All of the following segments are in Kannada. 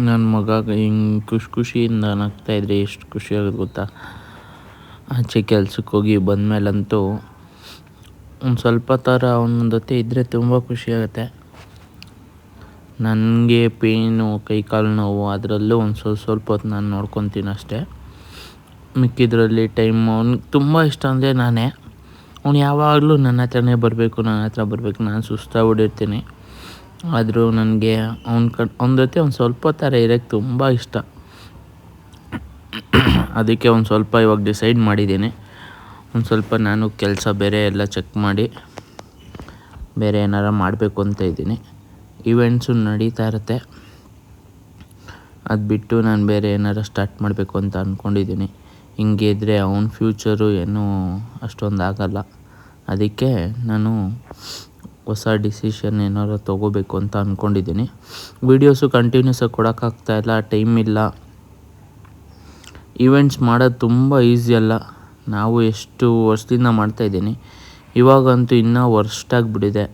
ನನ್ನ ಮಗ ಹಿಂಗೆ ಖುಷಿಯಿಂದ ನಗ್ತಾಯಿದ್ರೆ ಎಷ್ಟು ಖುಷಿ ಆಗೋದು ಗೊತ್ತಾ. ಆಚೆ ಕೆಲ್ಸಕ್ಕೆ ಹೋಗಿ ಬಂದಮೇಲಂತೂ ಒಂದು ಸ್ವಲ್ಪ ಥರ ಅವನ ಜೊತೆ ಇದ್ದರೆ ತುಂಬ ಖುಷಿಯಾಗುತ್ತೆ. ನನಗೆ ಪೇಯ್ನು, ಕೈ ಕಾಲು ನೋವು ಅದರಲ್ಲೂ ಒಂದು ಸ್ವಲ್ಪ ಹೊತ್ತು ನಾನು ನೋಡ್ಕೊತೀನಿ ಅಷ್ಟೇ. ಮಿಕ್ಕಿದ್ರಲ್ಲಿ ಟೈಮ್ ಅವ್ನಿಗೆ ತುಂಬ ಇಷ್ಟ ಅಂದರೆ ನಾನೇ. ಅವ್ನು ಯಾವಾಗಲೂ ನನ್ನ ಹತ್ರನೇ ಬರಬೇಕು, ನಾನು ಸುಸ್ತಾಗ್ಬಿಟ್ಟಿರ್ತೀನಿ. ಆದರೂ ನನಗೆ ಅವನ ಜೊತೆ ಒಂದು ಸ್ವಲ್ಪ ಥರ ಇರೋಕ್ಕೆ ತುಂಬ ಇಷ್ಟ. ಅದಕ್ಕೆ ಒಂದು ಸ್ವಲ್ಪ ಇವಾಗ ಡಿಸೈಡ್ ಮಾಡಿದ್ದೀನಿ. ಒಂದು ಸ್ವಲ್ಪ ನಾನು ಕೆಲಸ ಬೇರೆ ಎಲ್ಲ ಚೆಕ್ ಮಾಡಿ ಬೇರೆ ಏನಾರು ಮಾಡಬೇಕು ಅಂತ ಇದ್ದೀನಿ. ಇವೆಂಟ್ಸು ನಡೀತಾ ಇರುತ್ತೆ, ಅದು ಬಿಟ್ಟು ನಾನು ಬೇರೆ ಏನಾರು ಸ್ಟಾರ್ಟ್ ಮಾಡಬೇಕು ಅಂತ ಅಂದ್ಕೊಂಡಿದ್ದೀನಿ. ಹಿಂಗೆ ಇದ್ದರೆ ಅವನ ಫ್ಯೂಚರು ಏನೂ ಅಷ್ಟೊಂದು ಆಗಲ್ಲ. ಅದಕ್ಕೆ ನಾನು ಹೊಸ ಡಿಸಿಷನ್ ಏನಾರು ತೊಗೋಬೇಕು ಅಂತ ಅಂದ್ಕೊಂಡಿದ್ದೀನಿ. ವೀಡಿಯೋಸು ಕಂಟಿನ್ಯೂಸಾಗಿ ಕೊಡೋಕ್ಕಾಗ್ತಾಯಿಲ್ಲ, ಟೈಮ್ ಇಲ್ಲ. ಈವೆಂಟ್ಸ್ ಮಾಡೋದು ತುಂಬ ಈಸಿ ಅಲ್ಲ. ನಾವು ಎಷ್ಟು ವರ್ಷದಿಂದ ಮಾಡ್ತಾಯಿದ್ದೀನಿ, ಇವಾಗಂತೂ ಇನ್ನೂ ವರ್ಸ್ಟ್ ಆಗಿಬಿಟ್ಟಿದೆ.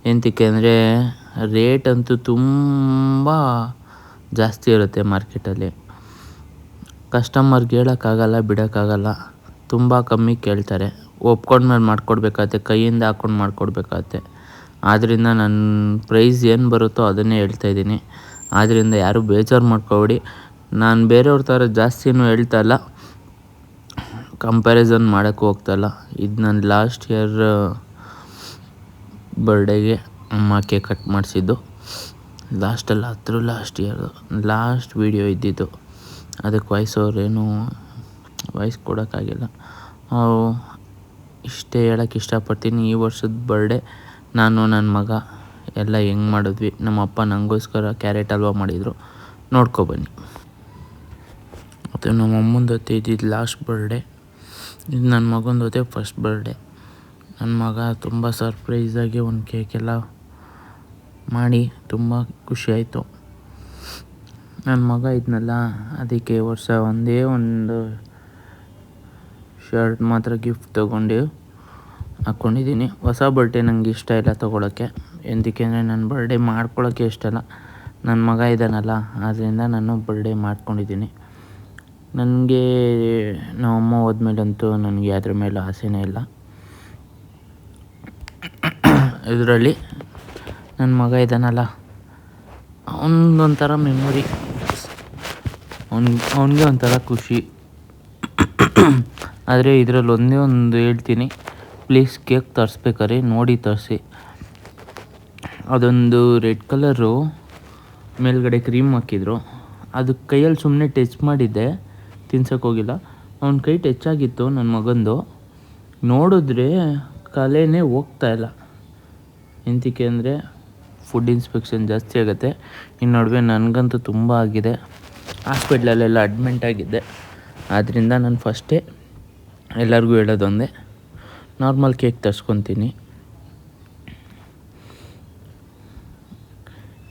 ಎಂತಕ್ಕೆ ಅಂದರೆ ರೇಟ್ ಅಂತೂ ತುಂಬ ಜಾಸ್ತಿ ಇರುತ್ತೆ ಮಾರ್ಕೆಟಲ್ಲಿ. ಕಸ್ಟಮರ್ಗೆ ಹೇಳೋಕ್ಕಾಗಲ್ಲ, ಬಿಡೋಕ್ಕಾಗಲ್ಲ. ತುಂಬ ಕಮ್ಮಿ ಕೇಳ್ತಾರೆ. ಒಪ್ಕೊಂಡ್ಮೇಲೆ ಮಾಡಿಕೊಡ್ಬೇಕಾಗತ್ತೆ, ಕೈಯಿಂದ ಹಾಕ್ಕೊಂಡು ಮಾಡಿಕೊಡ್ಬೇಕಾಗತ್ತೆ. ಆದ್ದರಿಂದ ನನ್ನ ಪ್ರೈಸ್ ಏನು ಬರುತ್ತೋ ಅದನ್ನೇ ಹೇಳ್ತಾಯಿದ್ದೀನಿ. ಆದ್ದರಿಂದ ಯಾರೂ ಬೇಜಾರು ಮಾಡ್ಕೊಬೇಡಿ. ನಾನು ಬೇರೆಯವ್ರ ಥರ ಜಾಸ್ತಿನೂ ಹೇಳ್ತಾಯಿಲ್ಲ, ಕಂಪ್ಯಾರಿಸನ್ ಮಾಡೋಕ್ಕೂ ಹೋಗ್ತಾಯಿಲ್ಲ. ಇದು ನನ್ನ ಲಾಸ್ಟ್ ಇಯರ್ ಬರ್ಡೇಗೆ ಅಮ್ಮ ಕೇಕ್ ಕಟ್ ಮಾಡಿಸಿದ್ದು. ಲಾಸ್ಟ್ ಇಯರ್ ಲಾಸ್ಟ್ ವೀಡಿಯೋ ಇದ್ದಿದ್ದು. ಅದಕ್ಕೆ ವಾಯ್ಸ್ ಕೊಡೋಕ್ಕಾಗಿಲ್ಲ. ಇಷ್ಟೇ ಹೇಳೋಕ್ಕೆ ಇಷ್ಟಪಡ್ತೀನಿ. ಈ ವರ್ಷದ ಬರ್ಡೇ ನಾನು ನನ್ನ ಮಗ ಎಲ್ಲ ಹೆಂಗೆ ಮಾಡಿದ್ವಿ. ನಮ್ಮಪ್ಪ ನನಗೋಸ್ಕರ ಕ್ಯಾರೆಟ್ ಹಲ್ವಾ ಮಾಡಿದರು, ನೋಡ್ಕೊಬನ್ನಿ. ಮತ್ತು ನಮ್ಮ ಅಮ್ಮನ ಜೊತೆ ಇದ್ದಿದ್ದು ಲಾಸ್ಟ್ ಬರ್ಡೇ, ಇದು ನನ್ನ ಮಗನ ಜೊತೆ ಫಸ್ಟ್ ಬರ್ಡೇ. ನನ್ನ ಮಗ ತುಂಬ ಸರ್ಪ್ರೈಸಾಗಿ ಒಂದು ಕೇಕೆಲ್ಲ ಮಾಡಿ ತುಂಬ ಖುಷಿಯಾಯಿತು. ನನ್ನ ಮಗ ಇದ್ನಲ್ಲ, ಅದಕ್ಕೆ ಈ ವರ್ಷ ಒಂದೇ ಒಂದು ಶರ್ಟ್ ಮಾತ್ರ ಗಿಫ್ಟ್ ತೊಗೊಂಡು ಹಾಕ್ಕೊಂಡಿದ್ದೀನಿ. ಹೊಸ ಬಟ್ಟೆ ನನಗೆ ಇಷ್ಟ ಇಲ್ಲ ತೊಗೊಳಕ್ಕೆ. ಎಂತಕ್ಕೆ ಅಂದರೆ ನನ್ನ ಬರ್ಡೇ ಮಾಡ್ಕೊಳ್ಳೋಕ್ಕೆ ಇಷ್ಟ ಇಲ್ಲ. ನನ್ನ ಮಗ ಇದ್ದಾನಲ್ಲ, ಆದ್ದರಿಂದ ನಾನು ಬರ್ಡೇ ಮಾಡ್ಕೊಂಡಿದ್ದೀನಿ. ನನಗೆ ನಮ್ಮಮ್ಮ ಹೋದ್ಮೇಲಂತೂ ನನಗೆ ಅದ್ರ ಮೇಲೆ ಆಸೆನೇ ಇಲ್ಲ. ಇದರಲ್ಲಿ ನನ್ನ ಮಗ ಇದ್ದಾನಲ್ಲ, ಅವನೊಂಥರ ಮೆಮೊರಿ, ಅವನಿಗೆ ಒಂಥರ ಖುಷಿ. ಆದರೆ ಇದರಲ್ಲಿ ಒಂದೇ ಒಂದು ಹೇಳ್ತೀನಿ, ಪ್ಲೀಸ್ ಕೇಕ್ ತರಿಸ್ಬೇಕಾರೆ ನೋಡಿ ತರಿಸಿ. ಅದೊಂದು ರೆಡ್ ಕಲರು ಮೇಲ್ಗಡೆ ಕ್ರೀಮ್ ಹಾಕಿದ್ರು, ಅದು ಕೈಯಲ್ಲಿ ಸುಮ್ಮನೆ ಟಚ್ ಮಾಡಿದ್ದೆ, ತಿನ್ಸೋಕ್ಕೋಗಿಲ್ಲ. ಅವನ ಕೈ ಟಚ್ ಆಗಿತ್ತು ನನ್ನ ಮಗಂದು. ನೋಡಿದ್ರೆ ಕಲೆನೇ ಹೋಗ್ತಾಯಿಲ್ಲ. ಎಂತಕ್ಕೆ ಅಂದರೆ ಫುಡ್ ಇನ್ಸ್ಪೆಕ್ಷನ್ ಜಾಸ್ತಿ ಆಗುತ್ತೆ. ಈ ನಡುವೆ ನನಗಂತೂ ತುಂಬ ಆಗಿದೆ, ಹಾಸ್ಪಿಟ್ಲಲ್ಲೆಲ್ಲ ಅಡ್ಮಿಂಟ್ ಆಗಿದ್ದೆ. ಆದ್ದರಿಂದ ನಾನು ಫಸ್ಟೇ ಎಲ್ಲರಿಗೂ ಹೇಳೋದೊಂದೇ, ನಾರ್ಮಲ್ ಕೇಕ್ ತರಿಸ್ಕೊತೀನಿ.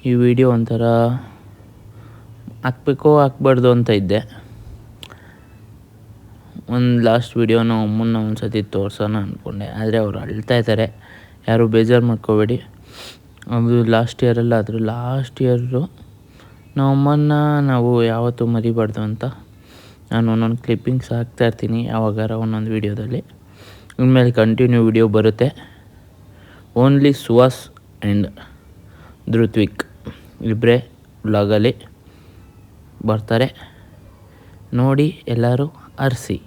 ಈ ವಿಡಿಯೋ ಒಂಥರ ಹಾಕ್ಬೇಕೋ ಹಾಕ್ಬಾರ್ದು ಅಂತ ಇದ್ದೆ. ಒಂದು ಲಾಸ್ಟ್ ವೀಡಿಯೋನ ಅಮ್ಮನ್ನ ಒಂದು ಸತಿ ತೋರ್ಸೋಣ ಅಂದ್ಕೊಂಡೆ, ಆದರೆ ಅವ್ರು ಅಳ್ತಾಯಿದ್ದಾರೆ. ಯಾರೂ ಬೇಜಾರು ಮಾಡ್ಕೋಬೇಡಿ. ಅದು ಲಾಸ್ಟ್ ಇಯರು ನಮ್ಮಮ್ಮನ್ನ ನಾವು ಯಾವತ್ತೂ ಮರಿಬಾರ್ದು ಅಂತ ನಾನು ಒಂದೊಂದು ಕ್ಲಿಪ್ಪಿಂಗ್ಸ್ ಹಾಕ್ತಾಯಿರ್ತೀನಿ ಯಾವಾಗಾರ ಒಂದೊಂದು ವೀಡಿಯೋದಲ್ಲಿ. ಇನ್ಮೇಲೆ ಕಂಟಿನ್ಯೂ ವೀಡಿಯೋ ಬರುತ್ತೆ. ಓನ್ಲಿ ಸುಹಾಸ್ ಆ್ಯಂಡ್ ಧೃತ್ವಿಕ್ ಇಬ್ಬರೇ ವ್ಲಾಗಲ್ಲಿ ಬರ್ತಾರೆ. ನೋಡಿ ಎಲ್ಲರೂ ಅರಿಸಿ.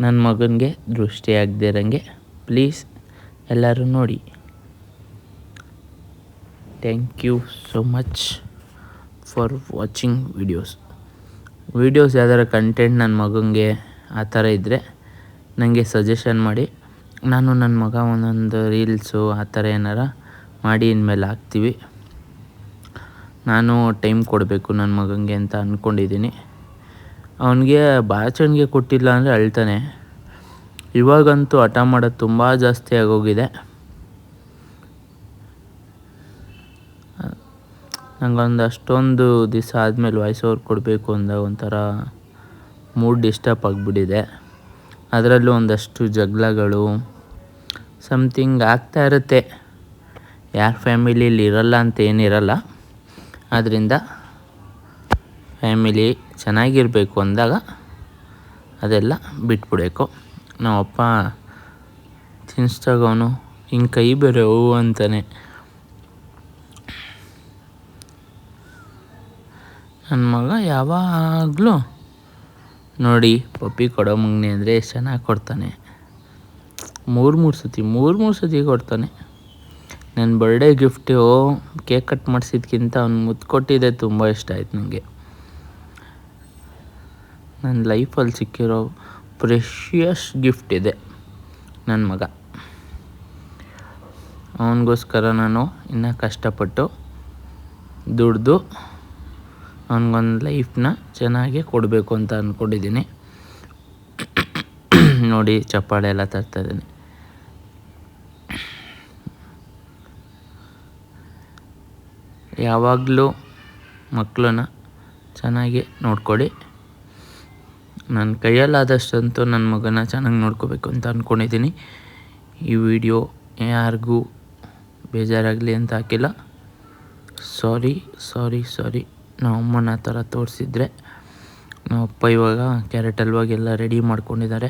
ನನ್ನ ಮಗನಿಗೆ ದೃಷ್ಟಿ ಆಗದೇ ಇರೋಂಗೆ ಪ್ಲೀಸ್ ಎಲ್ಲರೂ ನೋಡಿ. Thank you so much for watching videos ಯಾವ್ದಾರ ಕಂಟೆಂಟ್ ನನ್ನ ಮಗನಿಗೆ ಆ ಥರ ಇದ್ದರೆ ನನಗೆ ಸಜೆಷನ್ ಮಾಡಿ. ನಾನು ನನ್ನ ಮಗ ಒಂದೊಂದು ರೀಲ್ಸು ಆ ಥರ ಏನಾರ ಮಾಡಿ ಇನ್ಮೇಲೆ ಹಾಕ್ತೀವಿ. ನಾನು ಟೈಮ್ ಕೊಡಬೇಕು ನನ್ನ ಮಗನಿಗೆ ಅಂತ ಅಂದ್ಕೊಂಡಿದ್ದೀನಿ. ಅವನಿಗೆ ಬಾಚಣಿಗೆ ಕೊಟ್ಟಿಲ್ಲ ಅಂದರೆ ಅಳ್ತಾನೆ. ಇವಾಗಂತೂ ಹಠ ಮಾಡೋದು ತುಂಬ ಜಾಸ್ತಿ ಆಗೋಗಿದೆ. ನಂಗೊಂದು ಅಷ್ಟೊಂದು ದಿವಸ ಆದಮೇಲೆ ವಾಯ್ಸ್ ಓವರ್ ಕೊಡಬೇಕು ಅಂದಾಗ ಒಂಥರ ಮೂಡ್ ಡಿಸ್ಟರ್ಬ್ ಆಗಿಬಿಟ್ಟಿದೆ. ಅದರಲ್ಲೂ ಒಂದಷ್ಟು ಜಗಳಗಳು ಸಮಥಿಂಗ್ ಆಗ್ತಾ ಇರುತ್ತೆ. ಯಾರ ಫ್ಯಾಮಿಲಿಯಲ್ಲಿ ಇರಲ್ಲ ಅಂತ ಏನಿರಲ್ಲ. ಆದ್ದರಿಂದ ಫ್ಯಾಮಿಲಿ ಚೆನ್ನಾಗಿರಬೇಕು ಅಂದಾಗ ಅದೆಲ್ಲ ಬಿಟ್ಬಿಡಬೇಕು. ನಮ್ಮಪ್ಪ ತಿನ್ನಿಸ್ದಾಗವನು ಹಿಂಗೆ ಕೈ ಬೇರೆ ಹೂವು ಅಂತಾನೆ. ನನ್ನ ಮಗ ಯಾವಾಗಲೂ ನೋಡಿ ಪಪ್ಪಿ ಕೊಡೋ ಮಗನೆ ಅಂದರೆ ಎಷ್ಟು ಚೆನ್ನಾಗಿ ಕೊಡ್ತಾನೆ. ಮೂರು ಸತಿ ಕೊಡ್ತಾನೆ. ನನ್ನ ಬರ್ಡೇ ಗಿಫ್ಟು ಕೇಕ್ ಕಟ್ ಮಾಡಿಸಿದ್ಕಿಂತ ಅವ್ನು ಮುತ್ತು ಕೊಟ್ಟಿದ್ದೆ ತುಂಬ ಇಷ್ಟ ಆಯ್ತು ನನಗೆ. ನನ್ನ ಲೈಫಲ್ಲಿ ಸಿಕ್ಕಿರೋ ಪ್ರೆಷಿಯಸ್ ಗಿಫ್ಟ್ ಇದೆ ನನ್ನ ಮಗ. ಅವನಿಗೋಸ್ಕರ ನಾನು ಇನ್ನೂ ಕಷ್ಟಪಟ್ಟು ದುಡ್ದು ಅವನಿಗೊಂದು ಲೈಫ್ನ ಚೆನ್ನಾಗಿ ಕೊಡಬೇಕು ಅಂತ ಅಂದ್ಕೊಂಡಿದ್ದೀನಿ. ನೋಡಿ ಚಪ್ಪಾಳೆ ಎಲ್ಲ ತರ್ತಾಯಿದ್ದೀನಿ. ಯಾವಾಗಲೂ ಮಕ್ಕಳನ್ನ ಚೆನ್ನಾಗಿ ನೋಡ್ಕೊಳ್ಳಿ. ನನ್ನ ಕೈಯಲ್ಲಾದಷ್ಟಂತೂ ನನ್ನ ಮಗನ ಚೆನ್ನಾಗಿ ನೋಡ್ಕೋಬೇಕು ಅಂತ ಅಂದ್ಕೊಂಡಿದ್ದೀನಿ. ಈ ವಿಡಿಯೋ ಯಾರಿಗೂ ಬೇಜಾರಾಗಲಿ ಅಂತ ಹಾಕಿಲ್ಲ. ಸಾರಿ ನಾವು ಅಮ್ಮನ ಆ ಥರ ತೋರಿಸಿದ್ರೆ. ನಮ್ಮಪ್ಪ ಇವಾಗ ಕ್ಯಾರೆಟ್ ಹಲ್ವಾಗೆಲ್ಲ ರೆಡಿ ಮಾಡ್ಕೊಂಡಿದ್ದಾರೆ.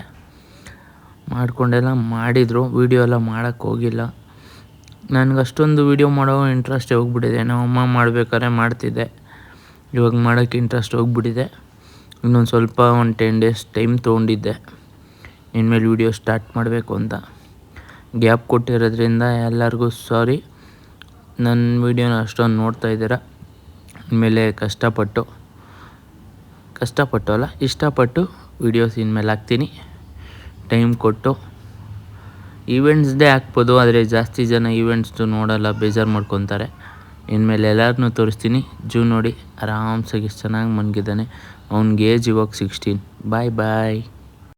ಮಾಡ್ಕೊಂಡೆಲ್ಲ ಮಾಡಿದರು. ವೀಡಿಯೋ ಎಲ್ಲ ಮಾಡೋಕ್ಕೆ ಹೋಗಿಲ್ಲ. ನನಗೆ ಅಷ್ಟೊಂದು ವೀಡಿಯೋ ಮಾಡೋ ಇಂಟ್ರೆಸ್ಟ್ ಹೋಗ್ಬಿಟ್ಟಿದೆ. ನಮ್ಮಮ್ಮ ಮಾಡ್ಬೇಕಾದ್ರೆ ಮಾಡ್ತಿದ್ದೆ, ಇವಾಗ ಮಾಡೋಕ್ಕೆ ಇಂಟ್ರೆಸ್ಟ್ ಹೋಗ್ಬಿಟ್ಟಿದೆ. ಇನ್ನೊಂದು ಸ್ವಲ್ಪ 10 days ಟೈಮ್ ತೊಗೊಂಡಿದ್ದೆ ಇನ್ಮೇಲೆ ವೀಡಿಯೋ ಸ್ಟಾರ್ಟ್ ಮಾಡಬೇಕು ಅಂತ. ಗ್ಯಾಪ್ ಕೊಟ್ಟಿರೋದ್ರಿಂದ ಎಲ್ಲರಿಗೂ ಸಾರಿ. ನನ್ನ ವೀಡಿಯೋನ ಅಷ್ಟೊಂದು ನೋಡ್ತಾ ಇದ್ದೀರಾ. ಇನ್ಮೇಲೆ ಇಷ್ಟಪಟ್ಟು ವೀಡಿಯೋಸ್ ಇನ್ಮೇಲೆ ಹಾಕ್ತೀನಿ. ಟೈಮ್ ಕೊಟ್ಟು ಈವೆಂಟ್ಸ್ದೇ ಹಾಕ್ಬೋದು, ಆದರೆ ಜಾಸ್ತಿ ಜನ ಈವೆಂಟ್ಸ್ದು ನೋಡೋಲ್ಲ, ಬೇಜಾರು ಮಾಡ್ಕೊತಾರೆ. ಇನ್ಮೇಲೆ ಎಲ್ಲರನ್ನೂ ತೋರಿಸ್ತೀನಿ. ನೋಡಿ ಆರಾಮ್ಸಾಗಿ ಎಷ್ಟು ಚೆನ್ನಾಗಿ ಮನ್ಗಿದ್ದಾನೆ. ಅವ್ನಿಗೆ ಏಜ್ ಇವಾಗ 16. ಬಾಯ್.